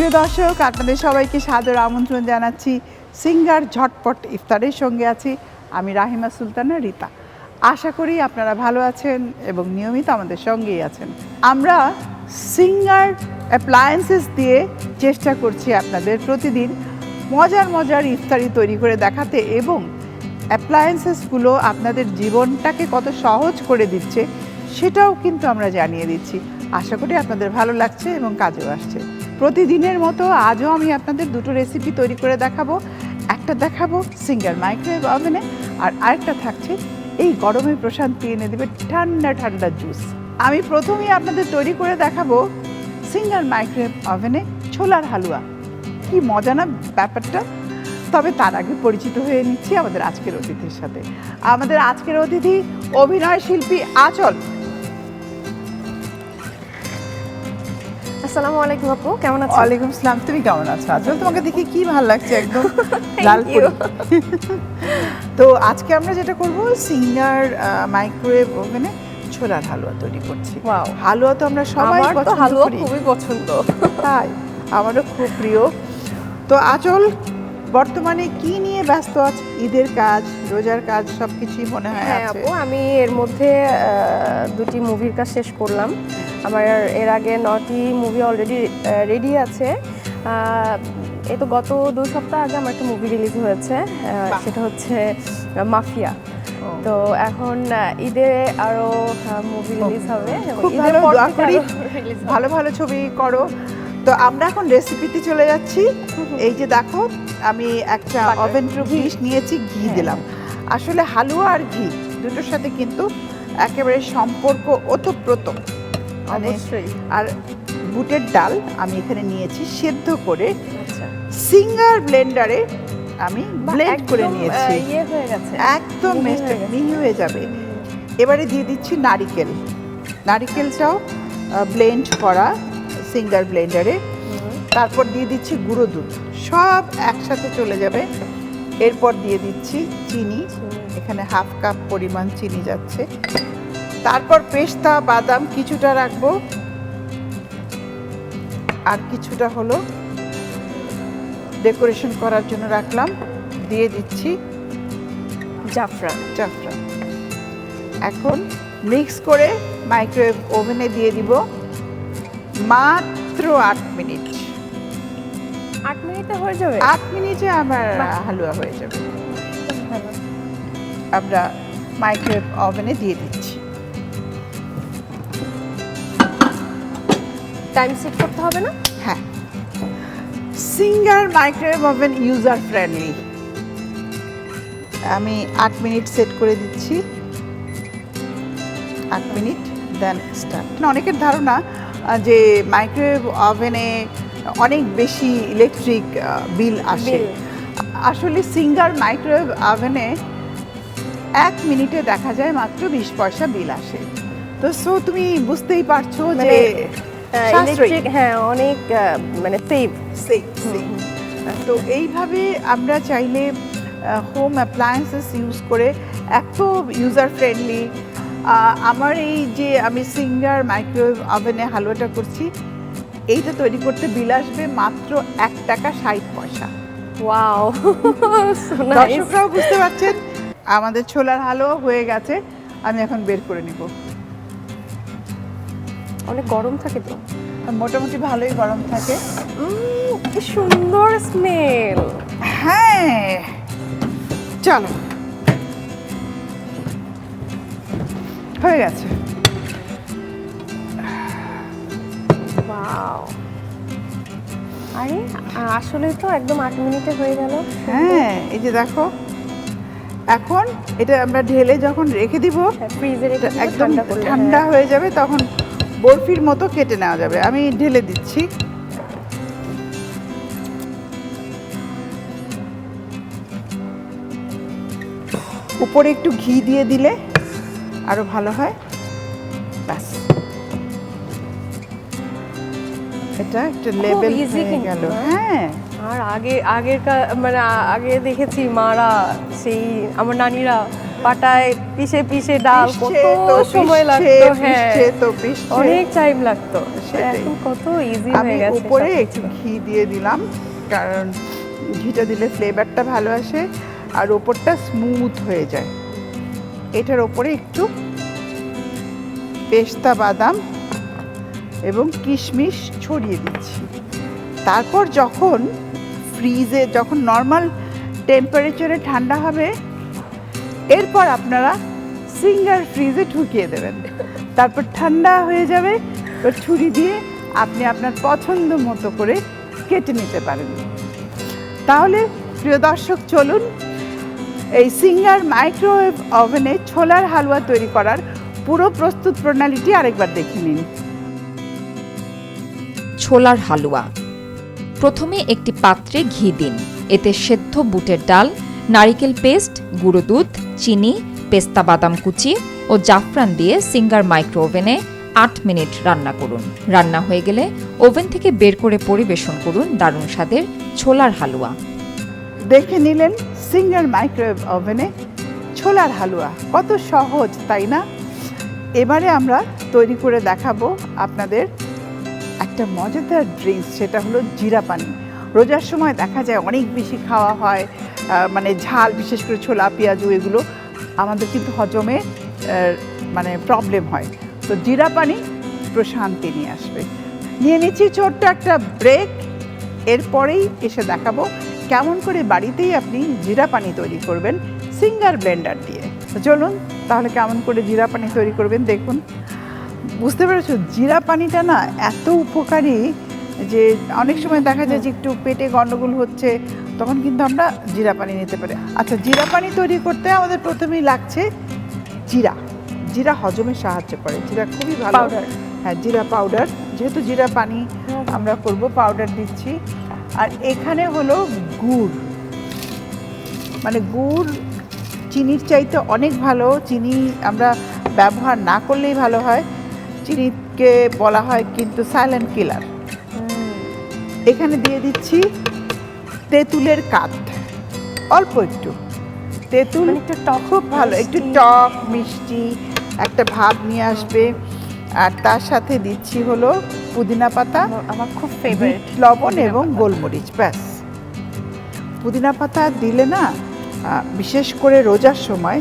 প্রিয় দর্শক, আপনাদের সবাইকে সাদর আমন্ত্রণ জানাচ্ছি সিঙ্গার ঝটপট ইফতারের সঙ্গে আছি আমি রাহিমা সুলতানা রিতা। আশা করি আপনারা ভালো আছেন এবং নিয়মিত আমাদের সঙ্গেই আছেন। আমরা সিঙ্গার অ্যাপ্লায়েন্সেস দিয়ে চেষ্টা করছি আপনাদের প্রতিদিন মজার মজার ইফতারি তৈরি করে দেখাতে এবং অ্যাপ্লায়েন্সেসগুলো আপনাদের জীবনটাকে কত সহজ করে দিচ্ছে সেটাও কিন্তু আমরা জানিয়ে দিচ্ছি। আশা করি আপনাদের ভালো লাগছে এবং কাজেও আসছে। প্রতিদিনের মতো আজও আমি আপনাদের দুটো রেসিপি তৈরি করে দেখাবো। একটা দেখাবো সিঙ্গার মাইক্রোওয়েভ ওভেনে, আর আরেকটা থাকছে এই গরমে প্রশান্তি এনে দেবে ঠান্ডা ঠান্ডা জুস। আমি প্রথমেই আপনাদের তৈরি করে দেখাবো সিঙ্গার মাইক্রোওয়েভ ওভেনে ছোলার হালুয়া। কি মজা না ব্যাপারটা। তবে তার আগে পরিচিত হয়ে নিচ্ছি আমাদের আজকের অতিথির সাথে। আমাদের আজকের অতিথি অভিনয় শিল্পী আঁচল। আসসালামু আলাইকুম আপু, কেমন আছেন? ওয়ালাইকুম আসসালাম। তুমি কেমন আছো আঁচল? তোমাকে দেখে কি ভালো লাগছে, একদম লাল পরি। তো আজকে আমরা যেটা করব সিঙ্গার মাইক্রোওয়েভ ওভেনে ছোলার হালুয়া তৈরি করছি। ওয়াও, হালুয়া তো আমরা সবাই আমার তো পছন্দ হালুয়া করি। খুবই পছন্দ। তাই আমারও খুব প্রিয়। তো আঁচল বর্তমানে কি নিয়ে ব্যস্ত আছে? ঈদের কাজ, রোজার কাজ সবকিছুই মনে হয় হ্যাঁ আছে। আপু, আমি এর মধ্যে দুটি মুভির কাজ শেষ করলাম। আমার এর আগে 9টি মুভি অলরেডি রেডি আছে। এই তো গত 2 সপ্তাহ আগে আমার একটা মুভি রিলিজ হয়েছে, সেটা হচ্ছে মাফিয়া। তো এখন ঈদে আরো মুভি রিলিজ হবে। খুব ভালো, দোয়া করি ভালো ভালো ছবি করো। তো আমরা এখন রেসিপিতে চলে যাচ্ছি। এই যে দেখো, আমি একটা ওভেন প্রুফ ডিশ নিয়েছি, ঘি দিলাম। আসলে হালুয়া আর ঘি দুটোর সাথে কিন্তু একেবারে সম্পর্ক ওতপ্রোত। অবশ্যই। আর বুটের ডাল আমি এখানে নিয়েছি সেদ্ধ করে, আচ্ছা, সিঙ্গার ব্লেন্ডারে আমি ব্লেন্ড করে নিয়েছি। ইয়ে হয়ে গেছে, একদম মিহি হয়ে যাবে। এবারে দিয়ে দিচ্ছি নারিকেল। নারিকেলটাও ব্লেন্ড করা সিঙ্গার ব্লেন্ডারে। তারপর দিয়ে দিচ্ছি গুঁড়ো দুধ, সব একসাথে চলে যাবে। এরপর দিয়ে দিচ্ছি চিনি, এখানে হাফ কাপ পরিমাণ চিনি যাচ্ছে। তারপর পেস্তা বাদাম কিছুটা রাখবো, আর কিছুটা হলো ডেকোরেশন করার জন্য রাখলাম। দিয়ে দিচ্ছি জাফরান। এখন মিক্স করে মাইক্রোওয়েভ ওভেনে দিয়ে দিব মাত্র 8 মিনিট। 8 মিনিটে হয়ে যাবে? 8 মিনিটে আমার হালুয়া হয়ে যাবে। আমরা মাইক্রোওয়েভ ওভেনে দিয়ে দিচ্ছি। টাইম সেট করতে হবে না? হ্যাঁ, singer microwave oven user friendly. আমি 8 মিনিট সেট করে দিচ্ছি। 8 মিনিট দেন স্টার্ট। অনেকের ধারণা যে মাইক্রোওয়েভ ওভেনে অনেক বেশি ইলেকট্রিক বিল আসে। আসলে সিঙ্গার মাইক্রোওয়েভ ওভেনে 1 মিনিটে দেখা যায় মাত্র 20 পয়সা বিল আসে। তো সো তুমি বুঝতেই পারছো যে ইলেকট্রিক, হ্যাঁ, অনেক মানে সেভ। তো এইভাবে আমরা চাইলে হোম অ্যাপ্লায়েন্সেস ইউজ করে এত ইউজার ফ্রেন্ডলি। আমার এই যে আমি সিঙ্গার মাইক্রোওয়েভ ওভেনে হালুয়াটা করছি, এইটা তৈরি করতে বিল আসবে মাত্র 1 টাকা 60 পয়সা। ওয়াও, দর্শকরাও বুঝতে পারছেন আমাদের ছোলার হালুয়া হয়ে গেছে। আমি এখন বের করে নিব। অনেক গরম থাকে তো? মোটামুটি ভালোই গরম থাকে। কি সুন্দর স্মেল। হ্যাঁ, চলো, হয়ে গেছে। ওয়াও, আরে আসলে তো একদম 8 মিনিটে হয়ে গেল। হ্যাঁ, এই যে দেখো, এখন এটা আমরা ঢেলে যখন রেখে দিব ফ্রিজে রেখে একদম ঠান্ডা হয়ে যাবে, তখন বরফির মতো কেটে নেওয়া যাবে। আমি ঢেলে দিচ্ছি। উপরে একটু ঘি দিয়ে দিলে আরো ভালো হয়। ব্যাস, এটা একটা লেভেল হয়ে গেল। হ্যাঁ, আর আগের মানে আগে দেখেছি মারা, সেই আমার নানিরা পাটায় পিষে পিষে ডাল কত সময় লাগতো, অনেক টাইম লাগতো। এখন কত ইজি হয়ে গেছে। উপরে একটু ঘি দিয়ে দিলাম, কারণ ঘিটা দিলে ফ্লেভারটা ভালো আসে আর ওপরটা স্মুথ হয়ে যায়। এটার ওপরে একটু পেস্তা বাদাম এবং কিশমিশ ছড়িয়ে দিচ্ছি। তারপর যখন যখন নর্মাল টেম্পারেচারে ঠান্ডা হবে, এরপর আপনারা সিঙ্গার ফ্রিজে ঢুকিয়ে দেবেন। তারপর ঠান্ডা হয়ে যাবে, ছুরি দিয়ে আপনি আপনার পছন্দ মতো করে কেটে নিতে পারেন। তাহলে প্রিয় দর্শক, চলুন এই সিঙ্গার মাইক্রোওয়েভ ওভেনে ছোলার হালুয়া তৈরি করার পুরো প্রস্তুত প্রণালীটি আরেকবার দেখে নিন। ছোলার হালুয়া। প্রথমে একটি পাত্রে ঘি দিন, এতে সেদ্ধ বুটের ডাল, নারিকেল পেস্ট, গুঁড়ো দুধ, চিনি, পেস্তা বাদাম কুচি ও জাফরান দিয়ে সিঙ্গার মাইক্রো ওভেনে 8 মিনিট রান্না করুন। রান্না হয়ে গেলে ওভেন থেকে বের করে পরিবেশন করুন দারুণ স্বাদের ছোলার হালুয়া। দেখে নিলেন সিঙ্গার মাইক্রোওয়েভ ওভেনে ছোলার হালুয়া, কত সহজ তাই না? এবারে আমরা তৈরি করে দেখাবো আপনাদের একটা মজাদার ড্রিঙ্কস, সেটা হলো জিরা পানি। রোজার সময় দেখা যায় অনেক বেশি খাওয়া হয়, মানে ঝাল, বিশেষ করে ছোলা পেঁয়াজু, এগুলো আমাদের কিন্তু হজমে মানে প্রবলেম হয়। তো জিরা পানি প্রশান্তি নিয়ে আসবে। নিয়ে নিচ্ছি ছোট্ট একটা ব্রেক, এরপরেই এসে দেখাবো কেমন করে বাড়িতেই আপনি জিরা পানি তৈরি করবেন সিঙ্গার ব্লেন্ডার দিয়ে। তো চলুন তাহলে কেমন করে জিরা পানি তৈরি করবেন দেখুন। বুঝতে পেরেছো, জিরা পানিটা না এত উপকারী যে অনেক সময় দেখা যায় যে একটু পেটে গন্ডগোল হচ্ছে, তখন কিন্তু আমরা জিরা পানি নিতে পারি। আচ্ছা, জিরা পানি তৈরি করতে আমাদের প্রথমেই লাগছে জিরা। জিরা হজমে সাহায্য করে, জিরা খুবই ভালো। হ্যাঁ, জিরা পাউডার, যেহেতু জিরা পানি আমরা করব, পাউডার দিচ্ছি। আর এখানে হলো গুড়, মানে গুড় চিনির চাইতে অনেক ভালো। চিনি আমরা ব্যবহার না করলেই ভালো হয়, চিনিকে বলা হয় কিন্তু সাইলেন্ট কিলার। এখানে দিয়ে দিচ্ছি তেঁতুলের কাঠ, অল্প একটু তেঁতুল, একটু টক, খুব ভালো, একটু টক মিষ্টি একটা ভাব নিয়ে আসবে। আর তার সাথে দিচ্ছি হলো পুদিনা পাতা, আমার খুব ফেভারিট, লবণ এবং গোলমরিচ। ব্যাস, পুদিনা পাতা দিলে না বিশেষ করে রোজার সময়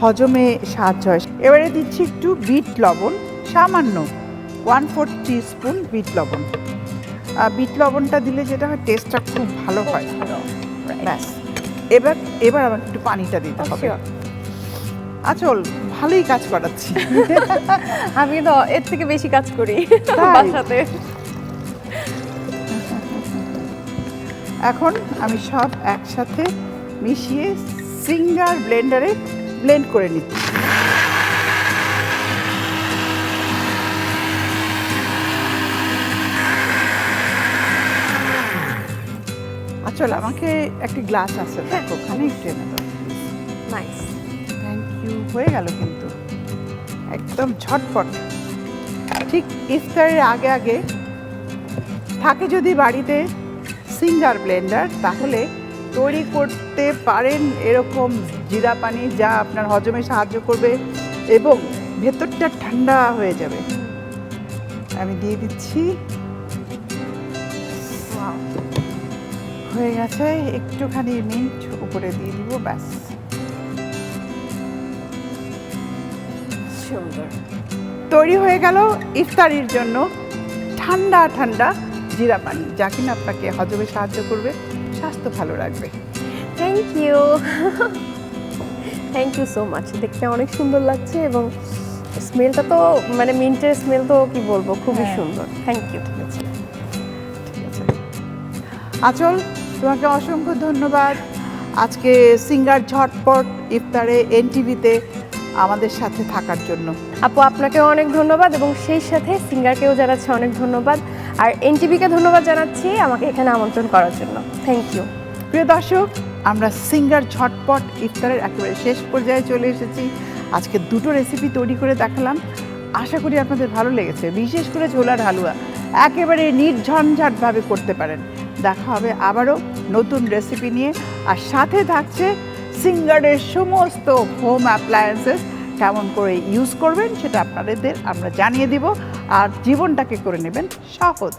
হজমে সাহায্য হয়। এবারে দিচ্ছি একটু বিট লবণ, সামান্য 1/4 টিস্পুন বিট লবণ। বিট লবণটা দিলে যেটা হয়, টেস্টটা খুব ভালো হয়। ব্যাস, এবার আবার একটু পানিটা দিতে হবে। আচল, ভালোই কাজ করাচ্ছি। আমি তো এর থেকে বেশি কাজ করি বাসাতে। এখন আমি সব একসাথে মিশিয়ে সিঙ্গার ব্লেন্ডারে ব্লেন্ড করে নিচ্ছি। আচল, আমাকে একটি গ্লাস আছে, দেখো ওখানে একটু এনে দাও। Nice, thank you. হয়ে গেল কিন্তু একদম ঝটপট। ঠিক ইফতারের আগে আগে থাকে যদি বাড়িতে সিঙ্গার ব্লেন্ডার, তাহলে তৈরি করতে পারেন এরকম জিরা পানি, যা আপনার হজমে সাহায্য করবে এবং ভেতরটা ঠান্ডা হয়ে যাবে। আমি দিয়ে দিচ্ছি, হয়ে গেছে। একটুখানি মিন্ট উপরে দিয়ে দিব, ব্যাস। সুন্দর তৈরি হয়ে গেল ইফতারির জন্য ঠান্ডা ঠান্ডা জিরা পানি, যা কিনা আপনাকে হজমে সাহায্য করবে, স্বাস্থ্য ভালো রাখবে। Thank you, thank you so much. দেখতে অনেক সুন্দর লাগছে এবং স্মেলটা তো, মানে মিন্টের স্মেল তো কি বলবো, খুবই সুন্দর। Thank you. ঠিক আছে, ঠিক আছে। আচল, তোমাকে অসংখ্য ধন্যবাদ আজকে সিঙ্গার ঝটপট ইফতারে এনটিভিতে আমাদের সাথে থাকার জন্য। আপু, আপনাকেও অনেক ধন্যবাদ এবং সেই সাথে সিঙ্গারকেও জানাচ্ছি অনেক ধন্যবাদ, আর এনটিভিকে ধন্যবাদ জানাচ্ছি আমাকে এখানে আমন্ত্রণ করার জন্য। Thank you. প্রিয় দর্শক, আমরা সিঙ্গার ঝটপট ইফতারের একেবারে শেষ পর্যায়ে চলে এসেছি। আজকে দুটো রেসিপি তৈরি করে দেখালাম, আশা করি আপনাদের ভালো লেগেছে। বিশেষ করে ছোলার হালুয়া একেবারে নির্ঝঞ্ঝাটভাবে করতে পারেন। দেখা হবে আবারও নতুন রেসিপি নিয়ে, আর সাথে থাকছে সিঙ্গারের সমস্ত হোম অ্যাপ্লায়েন্সেস কেমন করে ইউজ করবেন সেটা আপনাদের আমরা জানিয়ে দিব, আর জীবনটাকে করে নেবেন সহজ।